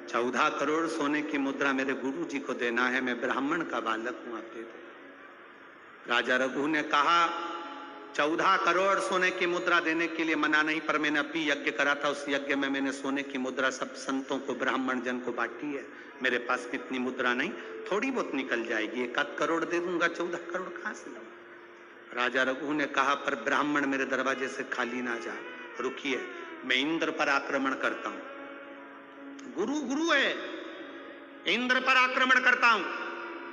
14 करोड़ सोने की मुद्रा मेरे गुरु जी को देना है, मैं ब्राह्मण का बालक हूं, आप दे दो। राजा रघु ने कहा 14 करोड़ सोने की मुद्रा देने के लिए मना नहीं, पर मैंने अभी यज्ञ करा था, उस यज्ञ में मैंने सोने की मुद्रा सब संतों को, ब्राह्मण जन को बांटी है। मेरे पास में इतनी मुद्रा नहीं, थोड़ी बहुत निकल जाएगी, 1 करोड़ दे दूंगा, 14 करोड़ कहां से लाऊं? राजा रघु ने कहा पर ब्राह्मण मेरे दरवाजे से खाली ना जा, रुकिए, मैं इंद्र पर आक्रमण करता हूं। गुरु गुरु है, इंद्र पर आक्रमण करता हूं।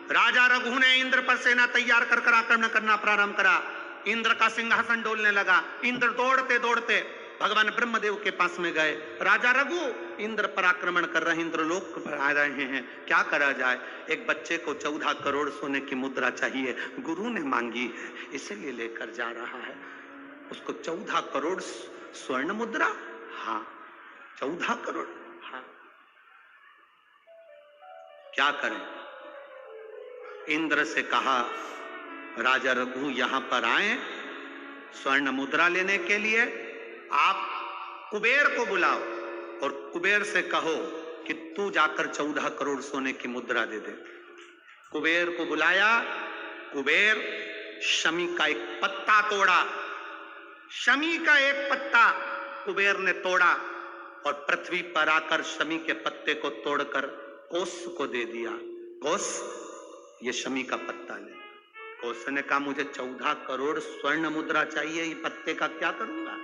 राजा रघु ने इंद्र पर सेना तैयार कर आक्रमण करना प्रारंभ करा। इंद्र का सिंहासन डोलने लगा। इंद्र दौड़ते दौड़ते भगवान ब्रह्मदेव के पास में गए। राजा रघु इंद्र पर आक्रमण कर रहे हैं, इंद्र लोक पर आ रहे हैं, क्या करा जाए? एक बच्चे को 14 करोड़ सोने की मुद्रा चाहिए, गुरु ने मांगी है, इसीलिए लेकर जा रहा है। उसको 14 करोड़ स्वर्ण मुद्रा, हाँ 14 करोड़, हाँ क्या करें? इंद्र से कहा राजा रघु यहां पर आए स्वर्ण मुद्रा लेने के लिए, आप कुबेर को बुलाओ और कुबेर से कहो कि तू जाकर 14 करोड़ सोने की मुद्रा दे दे। कुबेर को बुलाया। कुबेर शमी का एक पत्ता तोड़ा, शमी का एक पत्ता कुबेर ने तोड़ा और पृथ्वी पर आकर शमी के पत्ते को तोड़कर कोस को दे दिया। कोस, ये शमी का पत्ता ले। कोस ने कहा मुझे 14 करोड़ स्वर्ण मुद्रा चाहिए, ये पत्ते का क्या करूंगा?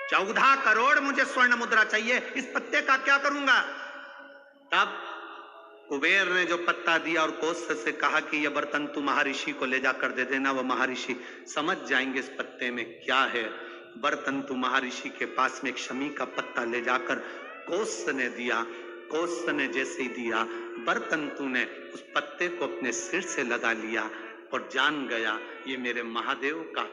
14 करोड़ मुझे स्वर्ण मुद्रा चाहिए, इस पत्ते का क्या करूंगा? तब कुबेर ने जो पत्ता दिया और कोस से कहा कि यह बर्तन तू महर्षि को ले जाकर दे देना, वो महर्षि समझ जाएंगे इस पत्ते में क्या है। बर्तन तू महर्षि के पास में एक शमी का पत्ता ले जाकर कोस ने दिया। कोस ने जैसे ही दिया, बर्तन तू ने उस पत्ते को अपने सिर से लगा लिया और जान गया ये मेरे महादेव का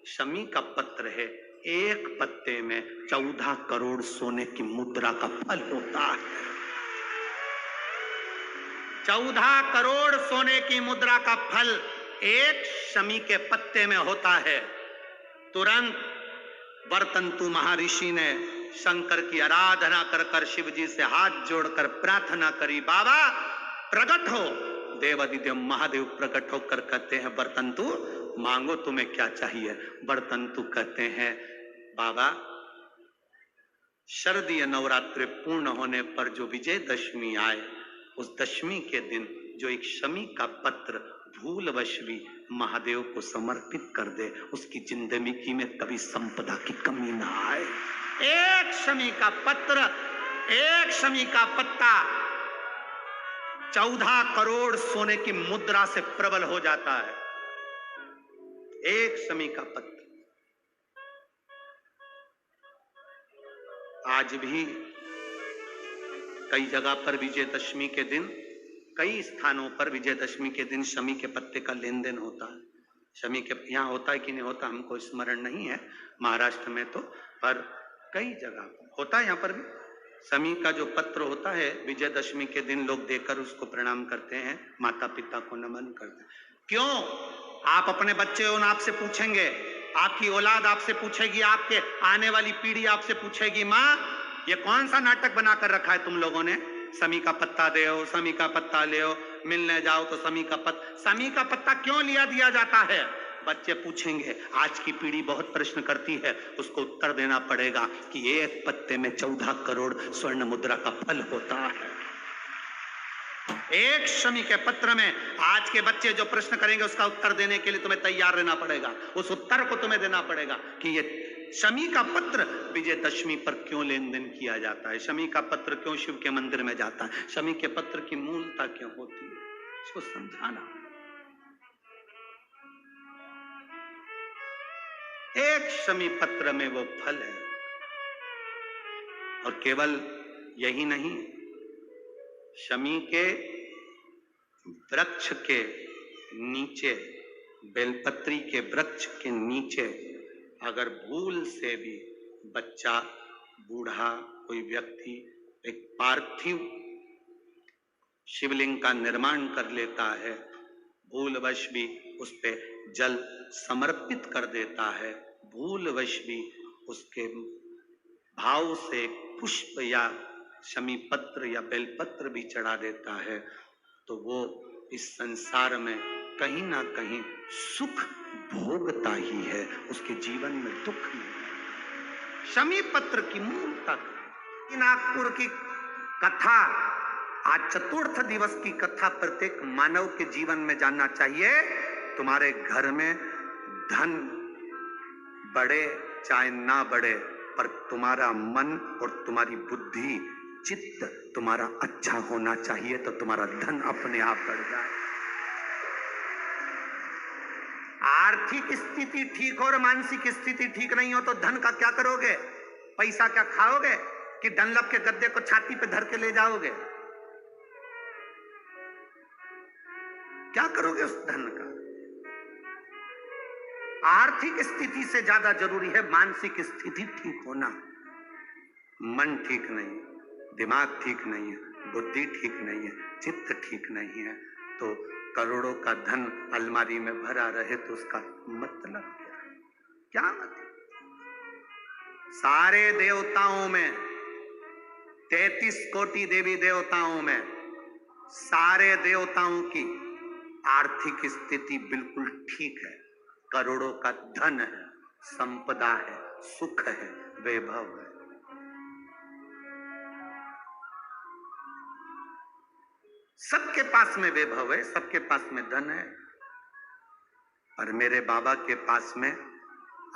शमी का पत्र है। एक पत्ते में 14 करोड़ सोने की मुद्रा का फल होता है। 14 करोड़ सोने की मुद्रा का फल एक शमी के पत्ते में होता है। तुरंत बर्तंतु महर्षि ने शंकर की आराधना कर कर शिव जी से हाथ जोड़कर प्रार्थना करी, बाबा प्रकट हो। देवादिदेव महादेव प्रकट होकर कहते हैं बर्तंतु मांगो तुम्हें क्या चाहिए। बर्तंतु कहते हैं बाबा शरदीय नवरात्रि पूर्ण होने पर जो विजयदशमी आए, उस दशमी के दिन जो एक शमी का पत्र भूलवश भी महादेव को समर्पित कर दे, उसकी जिंदगी में कभी संपदा की कमी ना आए। एक शमी का पत्र, एक शमी का पत्ता 14 करोड़ सोने की मुद्रा से प्रबल हो जाता है। एक शमी का पत्र। आज भी कई जगह पर विजयदशमी के दिन, कई स्थानों पर विजयदशमी के दिन शमी के पत्ते का लेन देन होता है। शमी के यहाँ होता है कि नहीं होता हमको स्मरण नहीं है, महाराष्ट्र में तो, पर कई जगह होता है। यहाँ पर भी शमी का जो पत्र होता है विजयदशमी के दिन लोग देकर उसको प्रणाम करते हैं, माता पिता को नमन करते हैं। क्यों? आप अपने बच्चे हो, आपसे पूछेंगे, आपकी औलाद आपसे पूछेगी, आपके आने वाली पीढ़ी आपसे पूछेगी, माँ ये कौन सा नाटक बनाकर रखा है तुम लोगों ने? शमी का पत्ता दे, शमी का पत्ता ले, मिलने जाओ तो शमी का पत्ता। शमी का पत्ता क्यों लिया दिया जाता है? बच्चे पूछेंगे, आज की पीढ़ी बहुत प्रश्न करती है, उसको उत्तर देना पड़ेगा कि एक पत्ते में 14 करोड़ स्वर्ण मुद्रा का फल होता है। एक शमी के पत्र में आज के बच्चे जो प्रश्न करेंगे उसका उत्तर देने के लिए तुम्हें तैयार रहना पड़ेगा। उस उत्तर को तुम्हें देना पड़ेगा कि ये शमी का पत्र विजयदशमी पर क्यों लेन देन किया जाता है, शमी का पत्र क्यों शिव के मंदिर में जाता है, शमी के पत्र की मूलता क्यों होती है, इसको समझाना। एक शमी पत्र में वो फल है। और केवल यही नहीं, शमी के वृक्ष के नीचे, बेलपत्री के वृक्ष के नीचे अगर भूल से भी बच्चा, बूढ़ा, कोई व्यक्ति एक पार्थिव शिवलिंग का निर्माण कर लेता है, भूलवश भी उस पे जल समर्पित कर देता है, भूलवश भी उसके भाव से पुष्प या शमी पत्र या बेलपत्र भी चढ़ा देता है तो वो इस संसार में कहीं ना कहीं सुख भोगता ही है, उसके जीवन में दुख नहीं। शमी पत्र की मूल तक नागपुर की कथा, आज चतुर्थ दिवस की कथा प्रत्येक मानव के जीवन में जानना चाहिए। तुम्हारे घर में धन बढ़े चाहे ना बढ़े, पर तुम्हारा मन और तुम्हारी बुद्धि चित्त तुम्हारा अच्छा होना चाहिए, तो तुम्हारा धन अपने आप बढ़ जाए। आर्थिक स्थिति ठीक हो और मानसिक स्थिति ठीक नहीं हो तो धन का क्या करोगे? पैसा क्या खाओगे कि डनलप के गद्दे को छाती पे धर के ले जाओगे? क्या करोगे उस धन का? आर्थिक स्थिति से ज्यादा जरूरी है मानसिक स्थिति ठीक होना। मन ठीक नहीं, दिमाग ठीक नहीं है, बुद्धि ठीक नहीं है, चित्त ठीक नहीं है, तो करोड़ों का धन अलमारी में भरा रहे तो उसका मतलब क्या है? क्या मतलब? सारे देवताओं में 33 कोटि देवी देवताओं में सारे देवताओं की आर्थिक स्थिति बिल्कुल ठीक है, करोड़ों का धन है, संपदा है, सुख है, वैभव है। सबके पास में वैभव है, सबके पास में धन है, और मेरे बाबा के पास में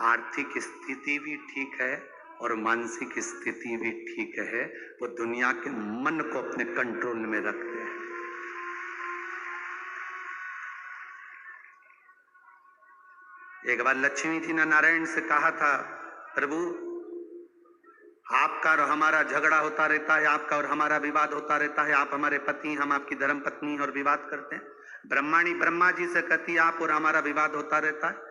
आर्थिक स्थिति भी ठीक है और मानसिक स्थिति भी ठीक है। वो दुनिया के मन को अपने कंट्रोल में रखते हैं। एक बार लक्ष्मी जी ने नारायण से कहा था, प्रभु आपका और हमारा झगड़ा होता रहता है, आपका और हमारा विवाद होता रहता है, आप हमारे पति, हम आपकी धर्म पत्नी और विवाद करते हैं। ब्रह्माणी ब्रह्मा जी से कहती है, आप और हमारा विवाद होता रहता है।